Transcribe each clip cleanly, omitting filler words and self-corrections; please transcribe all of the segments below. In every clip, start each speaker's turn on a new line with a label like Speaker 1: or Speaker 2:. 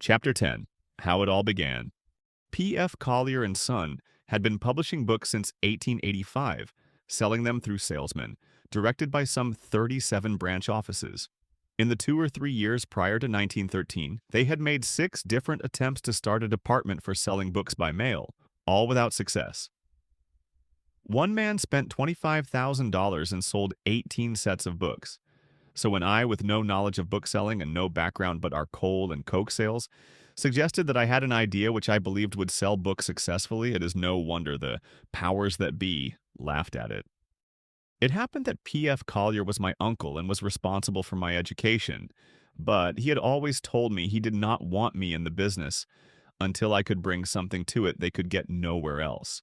Speaker 1: Chapter 10. How It All Began. P.F. Collier and Son had been publishing books since 1885, selling them through Salesman, directed by some 37 branch offices. In the 2 or 3 years prior to 1913, they had made 6 different attempts to start a department for selling books by mail, all without success. One man spent $25,000 and sold 18 sets of books. So when I, with no knowledge of bookselling and no background but our coal and coke sales, suggested that I had an idea which I believed would sell books successfully, it is no wonder the powers that be laughed at it. It happened that P.F. Collier was my uncle and was responsible for my education, but he had always told me he did not want me in the business until I could bring something to it they could get nowhere else.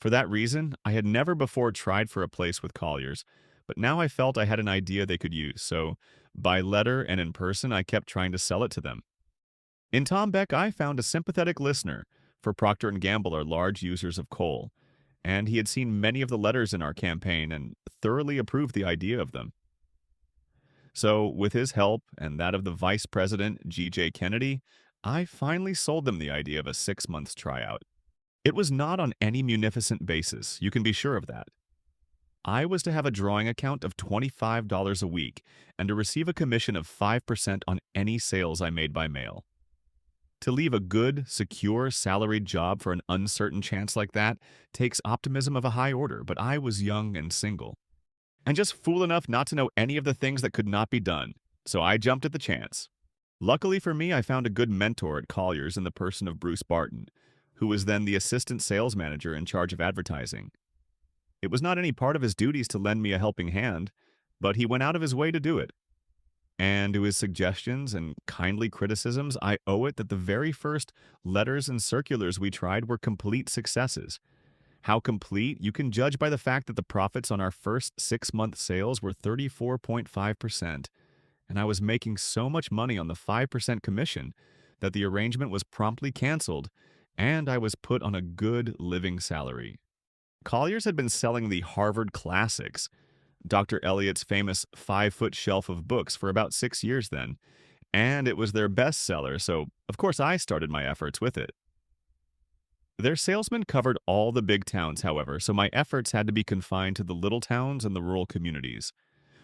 Speaker 1: For that reason, I had never before tried for a place with Colliers, but now I felt I had an idea they could use, so by letter and in person I kept trying to sell it to them. In Tom Beck I found a sympathetic listener, for Procter & Gamble are large users of coal, and he had seen many of the letters in our campaign and thoroughly approved the idea of them. So, with his help and that of the Vice President, G.J. Kennedy, I finally sold them the idea of a 6-month tryout. It was not on any munificent basis, you can be sure of that. I was to have a drawing account of $25 a week and to receive a commission of 5% on any sales I made by mail. To leave a good, secure, salaried job for an uncertain chance like that takes optimism of a high order, but I was young and single. And just fool enough not to know any of the things that could not be done, so I jumped at the chance. Luckily for me, I found a good mentor at Collier's in the person of Bruce Barton, who was then the assistant sales manager in charge of advertising. It was not any part of his duties to lend me a helping hand, but he went out of his way to do it. And to his suggestions and kindly criticisms, I owe it that the very first letters and circulars we tried were complete successes. How complete, you can judge by the fact that the profits on our first 6-month sales were 34.5%, and I was making so much money on the 5% commission that the arrangement was promptly canceled, and I was put on a good living salary. Collier's had been selling the Harvard Classics, Dr. Eliot's famous 5-foot shelf of books, for about 6 years then, and it was their best seller, so of course I started my efforts with it. Their salesman covered all the big towns, however, so my efforts had to be confined to the little towns and the rural communities.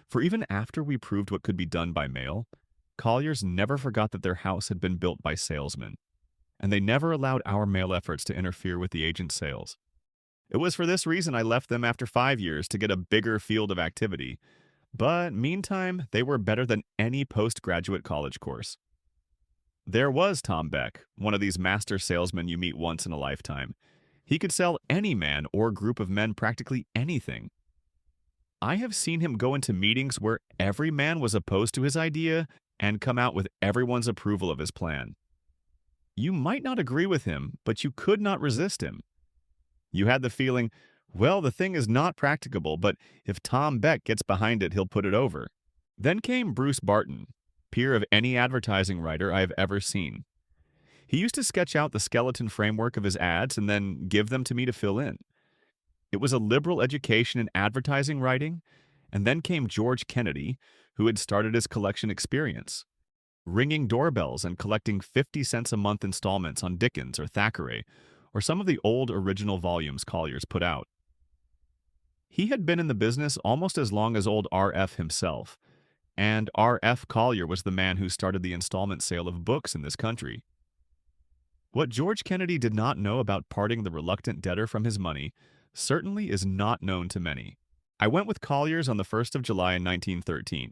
Speaker 1: For even after we proved what could be done by mail, Collier's never forgot that their house had been built by salesmen, and they never allowed our mail efforts to interfere with the agent's sales. It was for this reason I left them after 5 years to get a bigger field of activity, but meantime, they were better than any postgraduate college course. There was Tom Beck, one of these master salesmen you meet once in a lifetime. He could sell any man or group of men practically anything. I have seen him go into meetings where every man was opposed to his idea and come out with everyone's approval of his plan. You might not agree with him, but you could not resist him. You had the feeling, well, the thing is not practicable, but if Tom Beck gets behind it, he'll put it over. Then came Bruce Barton, peer of any advertising writer I have ever seen. He used to sketch out the skeleton framework of his ads and then give them to me to fill in. It was a liberal education in advertising writing, and then came George Kennedy, who had started his collection experience, ringing doorbells and collecting 50 cents a month installments on Dickens or Thackeray, or some of the old original volumes Collier's put out. He had been in the business almost as long as old R.F. himself, and R.F. Collier was the man who started the installment sale of books in this country. What George Kennedy did not know about parting the reluctant debtor from his money certainly is not known to many. I went with Collier's on the 1st of July in 1913.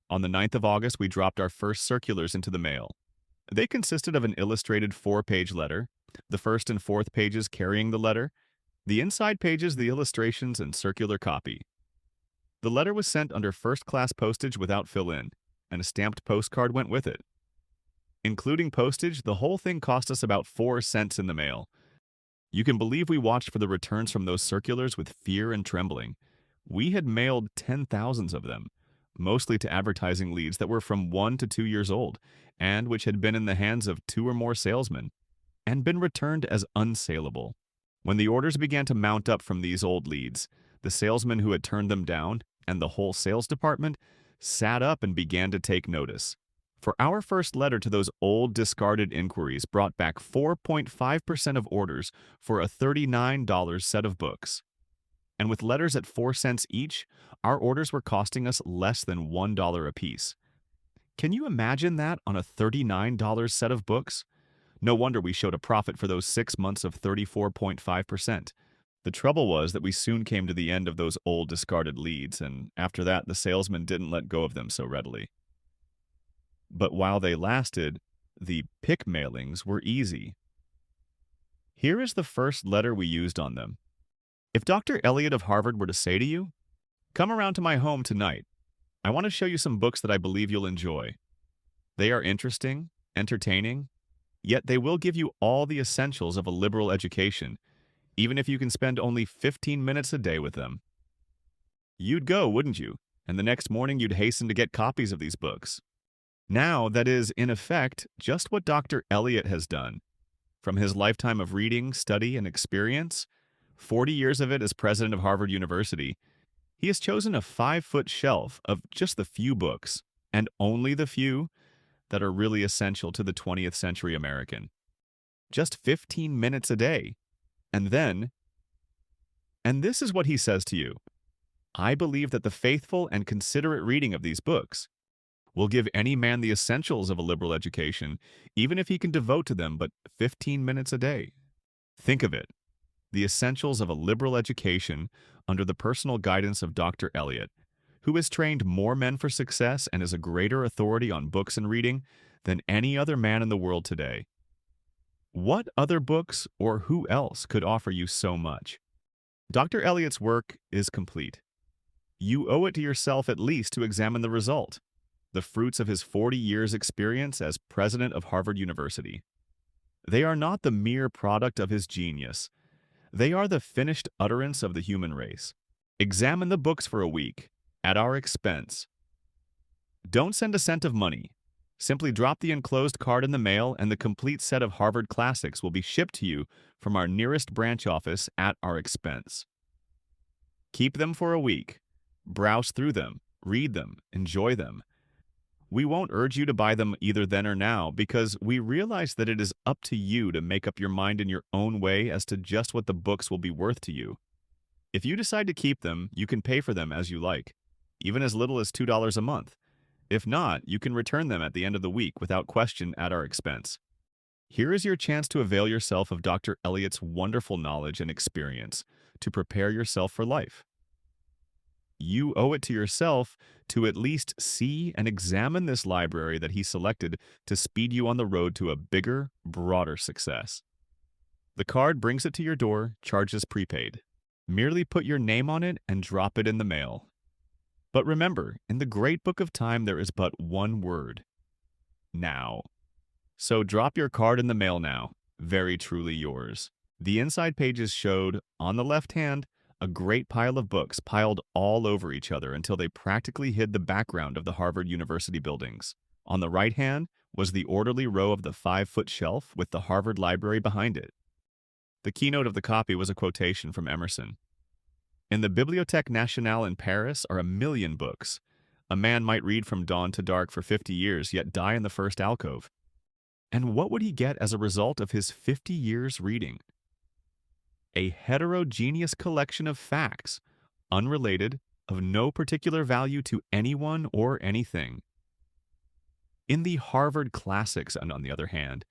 Speaker 1: On the 9th of August, we dropped our first circulars into the mail. They consisted of an illustrated 4-page letter, the first and fourth pages carrying the letter, the inside pages the illustrations and circular copy. The letter was sent under first-class postage without fill-in, and a stamped postcard went with it. Including postage, the whole thing cost us about 4 cents in the mail. You can believe we watched for the returns from those circulars with fear and trembling. We had mailed 10,000s of them, mostly to advertising leads that were from 1 to 2 years old, and which had been in the hands of 2 or more salesmen, and been returned as unsaleable. When the orders began to mount up from these old leads, the salesman who had turned them down, and the whole sales department, sat up and began to take notice. For our first letter to those old discarded inquiries brought back 4.5% of orders for a $39 set of books. And with letters at 4 cents each, our orders were costing us less than $1 apiece. Can you imagine that on a $39 set of books? No wonder we showed a profit for those 6 months of 34.5%. The trouble was that we soon came to the end of those old discarded leads, and after that, the salesman didn't let go of them so readily. But while they lasted, the pick mailings were easy. Here is the first letter we used on them. If Dr. Elliot of Harvard were to say to you, "Come around to my home tonight. I want to show you some books that I believe you'll enjoy. They are interesting, entertaining, yet they will give you all the essentials of a liberal education, even if you can spend only 15 minutes a day with them." You'd go, wouldn't you? And the next morning you'd hasten to get copies of these books. Now, that is, in effect, just what Dr. Elliot has done. From his lifetime of reading, study, and experience, 40 years of it as president of Harvard University, he has chosen a 5-foot shelf of just the few books, and only the few, that are really essential to the 20th century American. Just 15 minutes a day. And this is what he says to you: "I believe that the faithful and considerate reading of these books will give any man the essentials of a liberal education, even if he can devote to them but 15 minutes a day." Think of it. The essentials of a liberal education under the personal guidance of Dr. Elliot, who has trained more men for success and is a greater authority on books and reading than any other man in the world today. What other books or who else could offer you so much? Dr. Elliot's work is complete. You owe it to yourself at least to examine the result, the fruits of his 40 years' experience as president of Harvard University. They are not the mere product of his genius. They are the finished utterance of the human race. Examine the books for a week, at our expense. Don't send a cent of money. Simply drop the enclosed card in the mail and the complete set of Harvard classics will be shipped to you from our nearest branch office at our expense. Keep them for a week. Browse through them, read them, enjoy them. We won't urge you to buy them either then or now because we realize that it is up to you to make up your mind in your own way as to just what the books will be worth to you. If you decide to keep them, you can pay for them as you like, even as little as $2 a month. If not, you can return them at the end of the week without question at our expense. Here is your chance to avail yourself of Dr. Elliot's wonderful knowledge and experience to prepare yourself for life. You owe it to yourself to at least see and examine this library that he selected to speed you on the road to a bigger, broader success. The card brings it to your door, charges prepaid. Merely put your name on it and drop it in the mail. But remember, in the great book of time there is but one word: now. So drop your card in the mail now. Very truly yours. The inside pages showed, on the left hand, a great pile of books piled all over each other until they practically hid the background of the Harvard University buildings. On the right hand was the orderly row of the 5-foot shelf with the Harvard Library behind it. The keynote of the copy was a quotation from Emerson. "In the Bibliothèque Nationale in Paris are 1,000,000 books. A man might read from dawn to dark for 50 years, yet die in the first alcove. And what would he get as a result of his 50 years reading? A heterogeneous collection of facts, unrelated, of no particular value to anyone or anything. In the Harvard Classics, and on the other hand,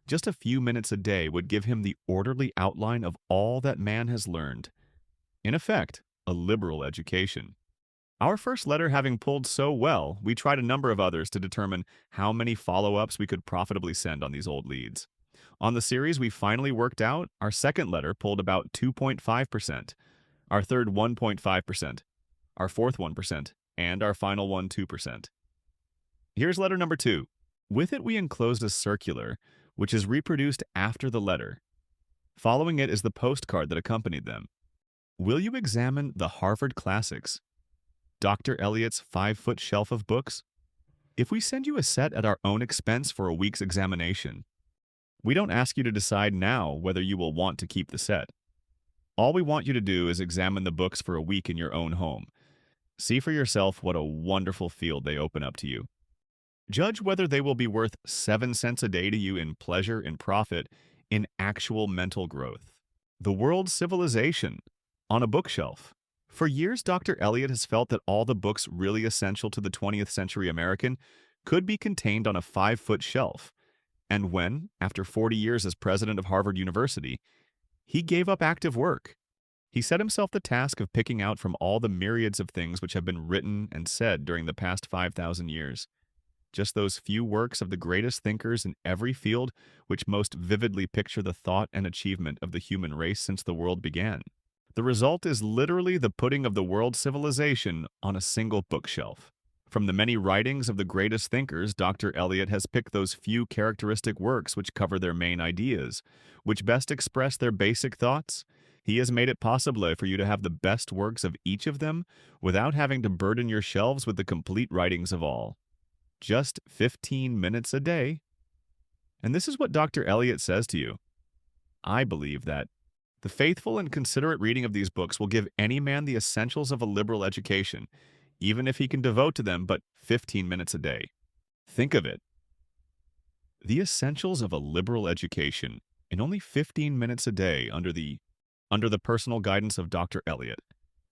Speaker 1: just a few minutes a day would give him the orderly outline of all that man has learned. In effect, a liberal education. Our first letter having pulled so well, we tried a number of others to determine how many follow-ups we could profitably send on these old leads. On the series we finally worked out, our second letter pulled about 2.5%, our third 1.5%, our fourth 1%, and our final one 2%. Here's letter number 2. With it we enclosed a circular, which is reproduced after the letter. Following it is the postcard that accompanied them. Will you examine the Harvard Classics? Dr. Elliot's 5-foot shelf of books? If we send you a set at our own expense for a week's examination, we don't ask you to decide now whether you will want to keep the set. All we want you to do is examine the books for a week in your own home. See for yourself what a wonderful field they open up to you. Judge whether they will be worth 7 cents a day to you in pleasure and profit, in actual mental growth. The World's Civilization on a bookshelf. For years, Dr. Eliot has felt that all the books really essential to the 20th century American could be contained on a 5-foot shelf. And when, after 40 years as president of Harvard University, he gave up active work, he set himself the task of picking out from all the myriads of things which have been written and said during the past 5,000 years. Just those few works of the greatest thinkers in every field which most vividly picture the thought and achievement of the human race since the world began. The result is literally the putting of the world's civilization on a single bookshelf. From the many writings of the greatest thinkers, Dr. Eliot has picked those few characteristic works which cover their main ideas, which best express their basic thoughts. He has made it possible for you to have the best works of each of them without having to burden your shelves with the complete writings of all. Just 15 minutes a day. And this is what Dr. Eliot says to you. I believe that the faithful and considerate reading of these books will give any man the essentials of a liberal education, even if he can devote to them but 15 minutes a day. Think of it. The essentials of a liberal education in only 15 minutes a day under the personal guidance of Dr. Eliot,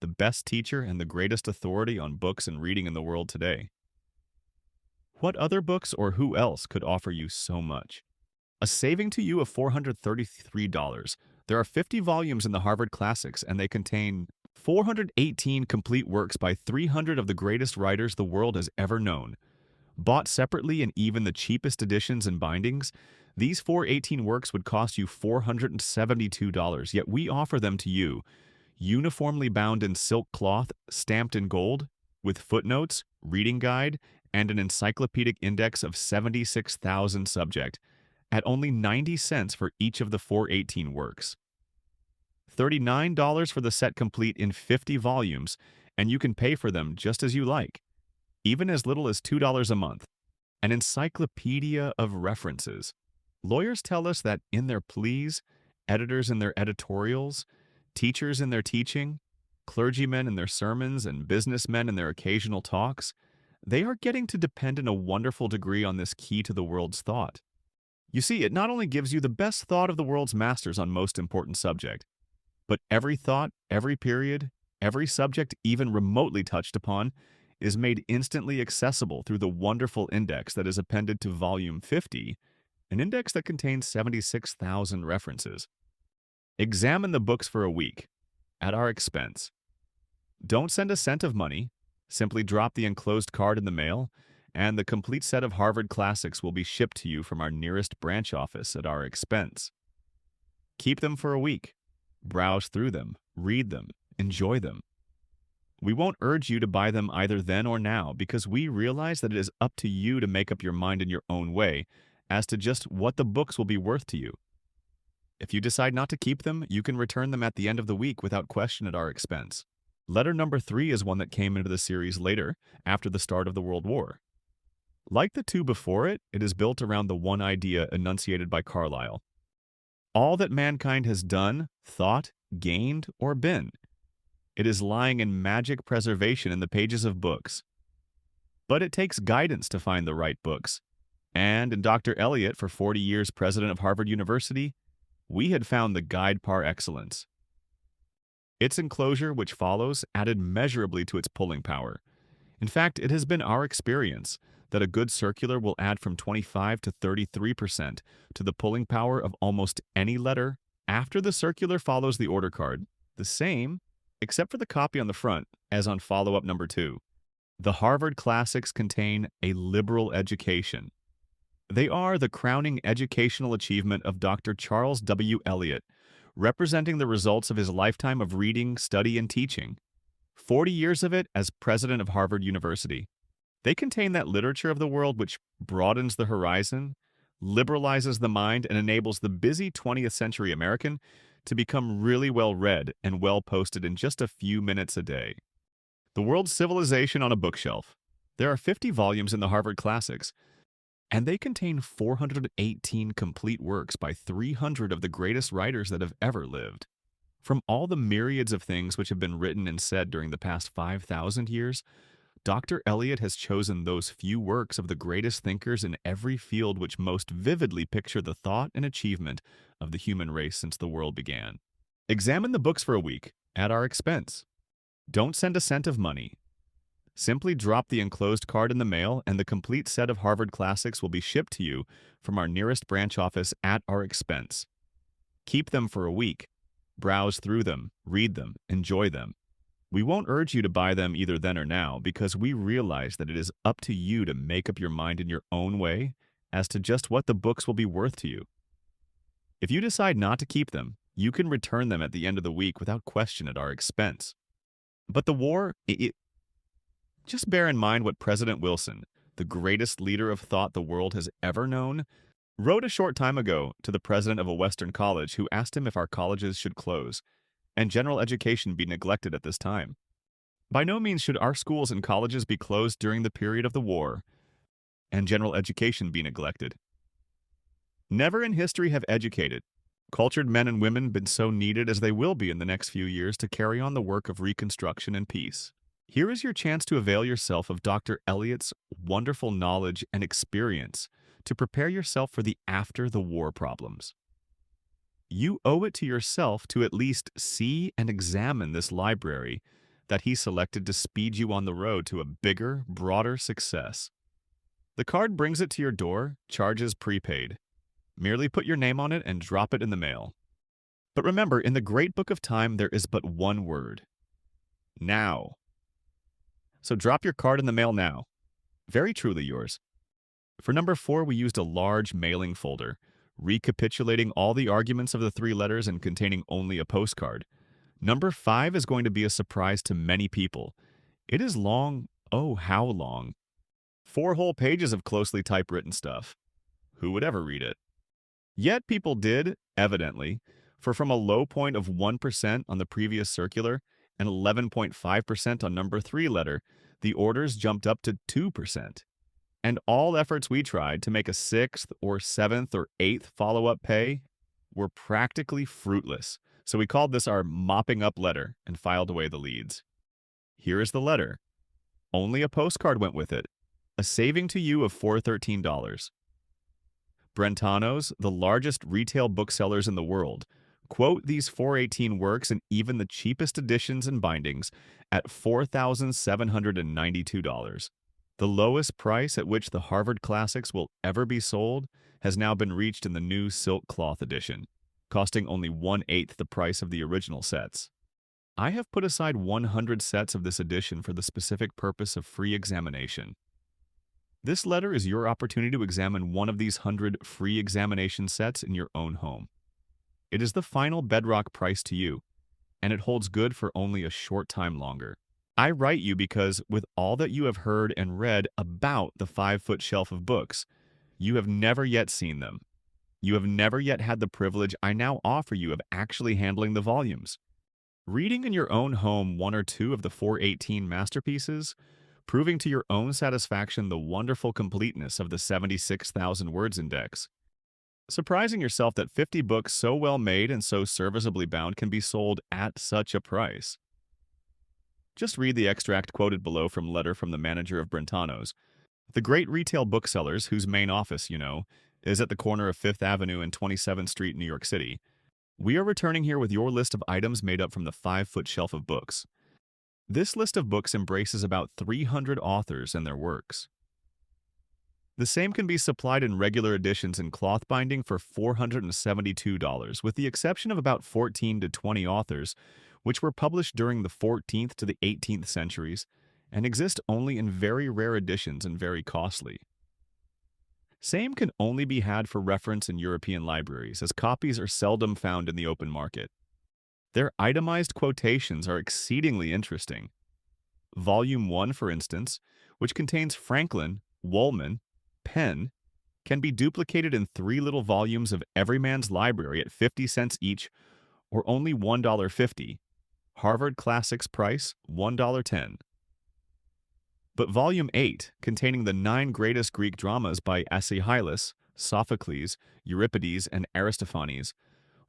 Speaker 1: the best teacher and the greatest authority on books and reading in the world today. What other books or who else could offer you so much? A saving to you of $433. There are 50 volumes in the Harvard Classics, and they contain 418 complete works by 300 of the greatest writers the world has ever known. Bought separately in even the cheapest editions and bindings, these 418 works would cost you $472, yet we offer them to you, uniformly bound in silk cloth, stamped in gold, with footnotes, reading guide, and an encyclopedic index of 76,000 subject, at only 90 cents for each of the 418 works. $39 for the set complete in 50 volumes, and you can pay for them just as you like, even as little as $2 a month. An encyclopedia of references. Lawyers tell us that in their pleas, editors in their editorials, teachers in their teaching, clergymen in their sermons, and businessmen in their occasional talks, they are getting to depend in a wonderful degree on this key to the world's thought. You see, it not only gives you the best thought of the world's masters on most important subject, but every thought, every period, every subject even remotely touched upon is made instantly accessible through the wonderful index that is appended to Volume 50, an index that contains 76,000 references. Examine the books for a week, at our expense. Don't send a cent of money. Simply drop the enclosed card in the mail, and the complete set of Harvard Classics will be shipped to you from our nearest branch office at our expense. Keep them for a week. Browse through them, read them, enjoy them. We won't urge you to buy them either then or now because we realize that it is up to you to make up your mind in your own way as to just what the books will be worth to you. If you decide not to keep them, you can return them at the end of the week without question at our expense. Letter number 3 is one that came into the series later, after the start of the World War. Like the two before it, it is built around the one idea enunciated by Carlyle. All that mankind has done, thought, gained, or been, it is lying in magic preservation in the pages of books. But it takes guidance to find the right books. And in Dr. Eliot, for 40 years president of Harvard University, we had found the guide par excellence. Its enclosure, which follows, added measurably to its pulling power. In fact, it has been our experience that a good circular will add from 25 to 33% to the pulling power of almost any letter after the circular follows the order card, the same, except for the copy on the front, as on follow-up number 2. The Harvard Classics contain a liberal education. They are the crowning educational achievement of Dr. Charles W. Eliot, representing the results of his lifetime of reading, study, and teaching. 40 years of it as president of Harvard University. They contain that literature of the world which broadens the horizon, liberalizes the mind, and enables the busy 20th century American to become really well-read and well-posted in just a few minutes a day. The World's Civilization on a bookshelf. There are 50 volumes in the Harvard Classics, and they contain 418 complete works by 300 of the greatest writers that have ever lived. From all the myriads of things which have been written and said during the past 5,000 years, Dr. Eliot has chosen those few works of the greatest thinkers in every field which most vividly picture the thought and achievement of the human race since the world began. Examine the books for a week, at our expense. Don't send a cent of money. Simply drop the enclosed card in the mail, and the complete set of Harvard classics will be shipped to you from our nearest branch office at our expense. Keep them for a week. Browse through them, read them, enjoy them. We won't urge you to buy them either then or now because we realize that it is up to you to make up your mind in your own way as to just what the books will be worth to you. If you decide not to keep them, you can return them at the end of the week without question at our expense. But the war, just bear in mind what President Wilson, the greatest leader of thought the world has ever known, wrote a short time ago to the president of a Western college who asked him if our colleges should close and general education be neglected at this time. By no means should our schools and colleges be closed during the period of the war and general education be neglected. Never in history have educated, cultured men and women been so needed as they will be in the next few years to carry on the work of reconstruction and peace. Here is your chance to avail yourself of Dr. Eliot's wonderful knowledge and experience to prepare yourself for the after-the-war problems. You owe it to yourself to at least see and examine this library that he selected to speed you on the road to a bigger, broader success. The card brings it to your door, charges prepaid. Merely put your name on it and drop it in the mail. But remember, in the great book of time, there is but one word: now. So drop your card in the mail now. Very truly yours. For number 4, we used a large mailing folder, recapitulating all the arguments of the 3 letters and containing only a postcard. Number 5 is going to be a surprise to many people. It is long, oh how long. 4 whole pages of closely typewritten stuff. Who would ever read it? Yet people did, evidently, for from a low point of 1% on the previous circular and 11.5% on number 3 letter, the orders jumped up to 2%. And all efforts we tried to make a 6th or 7th or 8th follow-up pay were practically fruitless. So we called this our mopping up letter and filed away the leads. Here is the letter. Only a postcard went with it, a saving to you of $413. Brentanos, the largest retail booksellers in the world, quote these 418 works and even the cheapest editions and bindings at $4,792. The lowest price at which the Harvard Classics will ever be sold has now been reached in the new silk cloth edition, costing only 1/8 the price of the original sets. I have put aside 100 sets of this edition for the specific purpose of free examination. This letter is your opportunity to examine one of these 100 free examination sets in your own home. It is the final bedrock price to you, and it holds good for only a short time longer. I write you because, with all that you have heard and read about the 5-foot shelf of books, you have never yet seen them. You have never yet had the privilege I now offer you of actually handling the volumes. Reading in your own home 1 or 2 of the 418 masterpieces, proving to your own satisfaction the wonderful completeness of the 76,000 words index. Surprising yourself that 50 books so well made and so serviceably bound can be sold at such a price. Just read the extract quoted below from a letter from the manager of Brentanos, the great retail booksellers whose main office, is at the corner of 5th Avenue and 27th Street, New York City. We are returning here with your list of items made up from the 5-foot shelf of books. This list of books embraces about 300 authors and their works. The same can be supplied in regular editions in cloth binding for $472, with the exception of about 14 to 20 authors, which were published during the 14th to the 18th centuries and exist only in very rare editions and very costly. Same can only be had for reference in European libraries, as copies are seldom found in the open market. Their itemized quotations are exceedingly interesting. Volume 1, for instance, which contains Franklin, Woolman, Penn, can be duplicated in 3 little volumes of Everyman's Library at 50 cents each, or only $1.50. Harvard Classics price, $1.10. But Volume 8, containing the 9 greatest Greek dramas by Aeschylus, Sophocles, Euripides, and Aristophanes,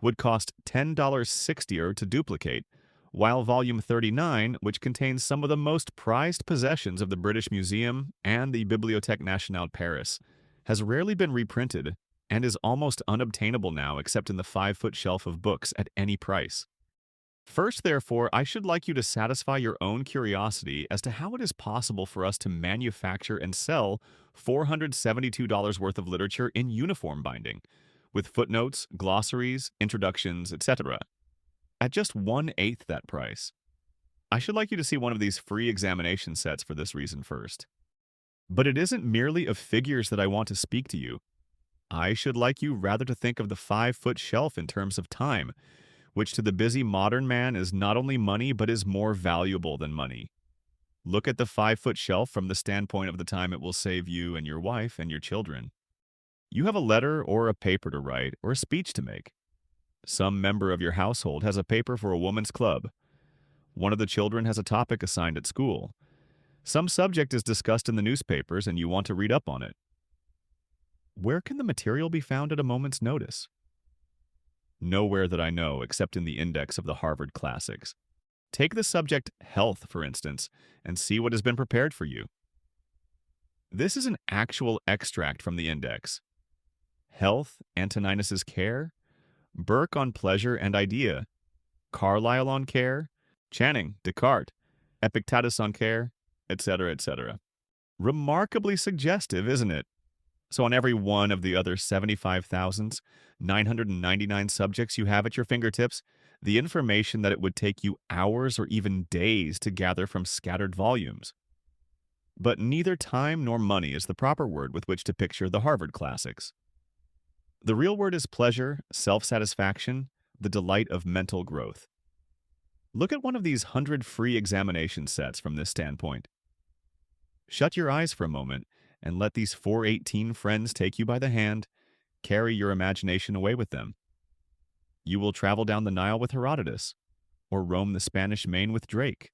Speaker 1: would cost $10.60 to duplicate, while Volume 39, which contains some of the most prized possessions of the British Museum and the Bibliothèque Nationale Paris, has rarely been reprinted and is almost unobtainable now except in the 5-foot shelf of books at any price. First, therefore, I should like you to satisfy your own curiosity as to how it is possible for us to manufacture and sell $472 worth of literature in uniform binding, with footnotes, glossaries, introductions, etc., at just 1/8 that price. I should like you to see one of these free examination sets for this reason first. But it isn't merely of figures that I want to speak to you. I should like you rather to think of the 5-foot shelf in terms of time, which to the busy modern man is not only money but is more valuable than money. Look at the 5-foot shelf from the standpoint of the time it will save you and your wife and your children. You have a letter or a paper to write or a speech to make. Some member of your household has a paper for a woman's club. One of the children has a topic assigned at school. Some subject is discussed in the newspapers and you want to read up on it. Where can the material be found at a moment's notice? Nowhere that I know except in the index of the Harvard Classics. Take the subject health, for instance, and see what has been prepared for you. This is an actual extract from the index. Health, Antoninus's Care, Burke on Pleasure and Idea, Carlyle on Care, Channing, Descartes, Epictetus on Care, etc., etc. Remarkably suggestive, isn't it? So on every one of the other 75,999 subjects you have at your fingertips, the information that it would take you hours or even days to gather from scattered volumes. But neither time nor money is the proper word with which to picture the Harvard Classics. The real word is pleasure, self-satisfaction, the delight of mental growth. Look at one of these 100 free examination sets from this standpoint. Shut your eyes for a moment and let these 418 friends take you by the hand, carry your imagination away with them. You will travel down the Nile with Herodotus, or roam the Spanish Main with Drake.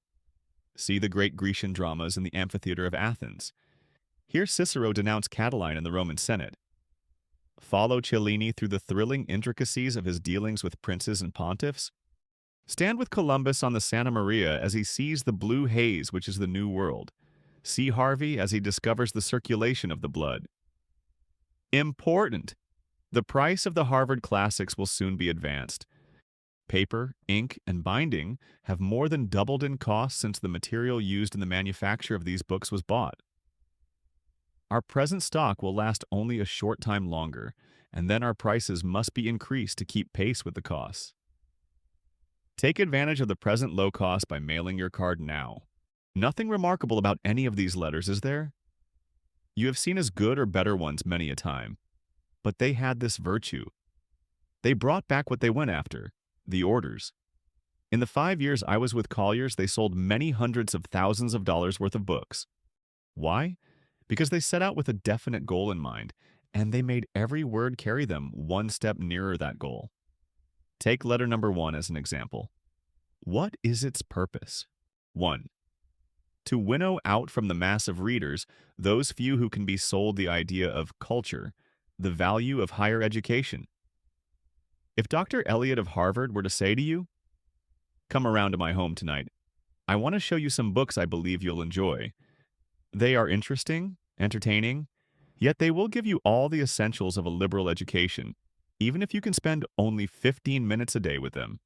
Speaker 1: See the great Grecian dramas in the amphitheater of Athens. Hear Cicero denounce Catiline in the Roman Senate. Follow Cellini through the thrilling intricacies of his dealings with princes and pontiffs. Stand with Columbus on the Santa Maria as he sees the blue haze which is the New World. See Harvey as he discovers the circulation of the blood. Important! The price of the Harvard Classics will soon be advanced. Paper, ink, and binding have more than doubled in cost since the material used in the manufacture of these books was bought. Our present stock will last only a short time longer, and then our prices must be increased to keep pace with the costs. Take advantage of the present low cost by mailing your card now. Nothing remarkable about any of these letters, is there? You have seen as good or better ones many a time, but they had this virtue. They brought back what they went after, the orders. In the 5 years I was with Collier's, they sold many hundreds of thousands of dollars worth of books. Why? Because they set out with a definite goal in mind, and they made every word carry them one step nearer that goal. Take letter number 1 as an example. What is its purpose? 1. To winnow out from the mass of readers those few who can be sold the idea of culture, the value of higher education. If Dr. Eliot of Harvard were to say to you, "Come around to my home tonight. I want to show you some books I believe you'll enjoy. They are interesting, entertaining, yet they will give you all the essentials of a liberal education, even if you can spend only 15 minutes a day with them."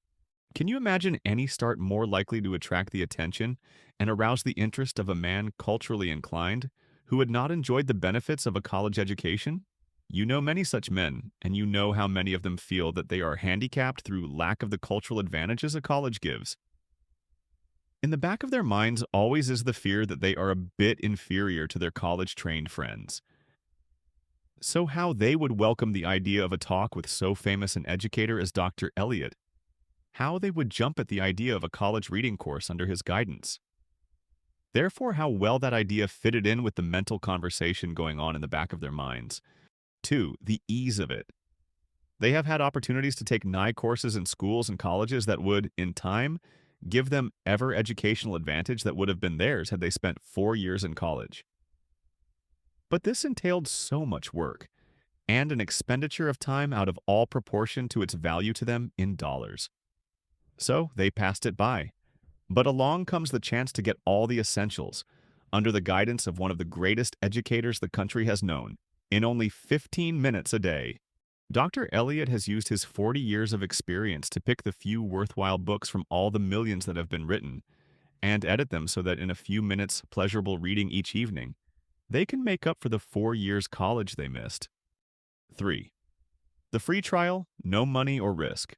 Speaker 1: Can you imagine any start more likely to attract the attention and arouse the interest of a man culturally inclined who had not enjoyed the benefits of a college education? You know many such men, and you know how many of them feel that they are handicapped through lack of the cultural advantages a college gives. In the back of their minds always is the fear that they are a bit inferior to their college-trained friends. So how they would welcome the idea of a talk with so famous an educator as Dr. Eliot. How they would jump at the idea of a college reading course under his guidance. Therefore, how well that idea fitted in with the mental conversation going on in the back of their minds. 2. The ease of it. They have had opportunities to take nigh courses in schools and colleges that would, in time, give them ever educational advantage that would have been theirs had they spent 4 years in college. But this entailed so much work, and an expenditure of time out of all proportion to its value to them in dollars. So they passed it by, But along comes the chance to get all the essentials, under the guidance of one of the greatest educators the country has known, in only 15 minutes a day. Dr. Elliot has used his 40 years of experience to pick the few worthwhile books from all the millions that have been written, and edit them so that in a few minutes pleasurable reading each evening, they can make up for the 4 years college they missed. 3. The free trial, no money or risk.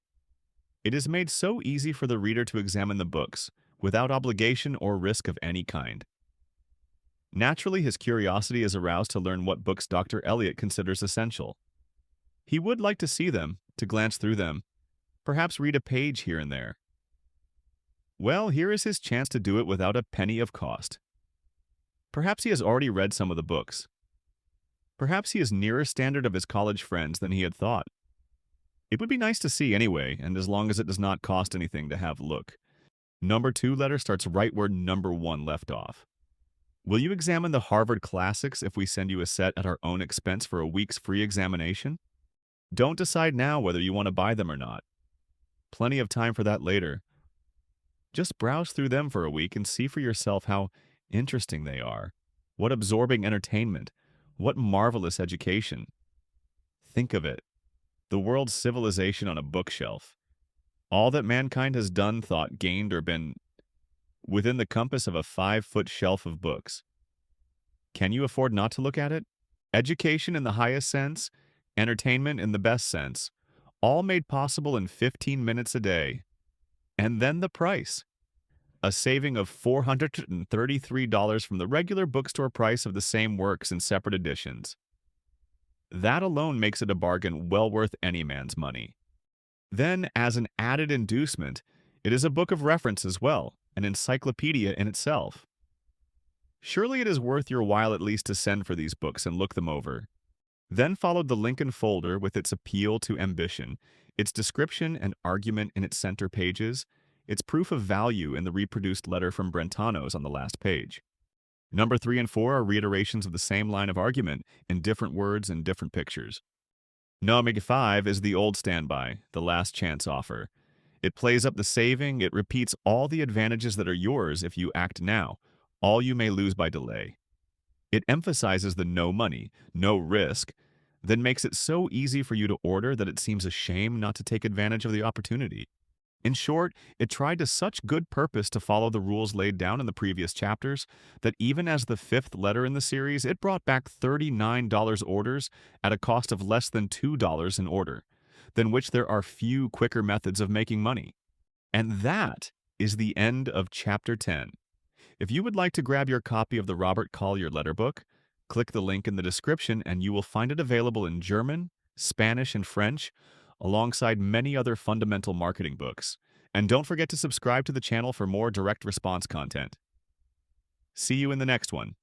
Speaker 1: It is made so easy for the reader to examine the books, without obligation or risk of any kind. Naturally, his curiosity is aroused to learn what books Dr. Elliot considers essential. He would like to see them, to glance through them, perhaps read a page here and there. Well, here is his chance to do it without a penny of cost. Perhaps he has already read some of the books. Perhaps he is nearer standard of his college friends than he had thought. It would be nice to see anyway, and as long as it does not cost anything to have a look. Number 2 letter starts right where number 1 left off. Will you examine the Harvard Classics if we send you a set at our own expense for a week's free examination? Don't decide now whether you want to buy them or not. Plenty of time for that later. Just browse through them for a week and see for yourself how interesting they are. What absorbing entertainment. What marvelous education. Think of it. The world's civilization on a bookshelf. All that mankind has done, thought, gained, or been within the compass of a 5-foot shelf of books. Can you afford not to look at it? Education in the highest sense, entertainment in the best sense, all made possible in 15 minutes a day. And then the price. A saving of $433 from the regular bookstore price of the same works in separate editions. That alone makes it a bargain well worth any man's money. Then, as an added inducement, it is a book of reference as well, an encyclopedia in itself. Surely it is worth your while at least to send for these books and look them over. Then followed the Lincoln folder with its appeal to ambition, its description and argument in its center pages, its proof of value in the reproduced letter from Brentano's on the last page. Number 3 and 4 are reiterations of the same line of argument in different words and different pictures. Number 5 is the old standby, the last chance offer. It plays up the saving, it repeats all the advantages that are yours if you act now, all you may lose by delay. It emphasizes the no money, no risk, then makes it so easy for you to order that it seems a shame not to take advantage of the opportunity. In short, it tried to such good purpose to follow the rules laid down in the previous chapters that even as the 5th letter in the series, it brought back $39 orders at a cost of less than $2 an order, than which there are few quicker methods of making money. And that is the end of Chapter 10. If you would like to grab your copy of the Robert Collier letter book, click the link in the description and you will find it available in German, Spanish, and French, alongside many other fundamental marketing books. And don't forget to subscribe to the channel for more direct response content. See you in the next one.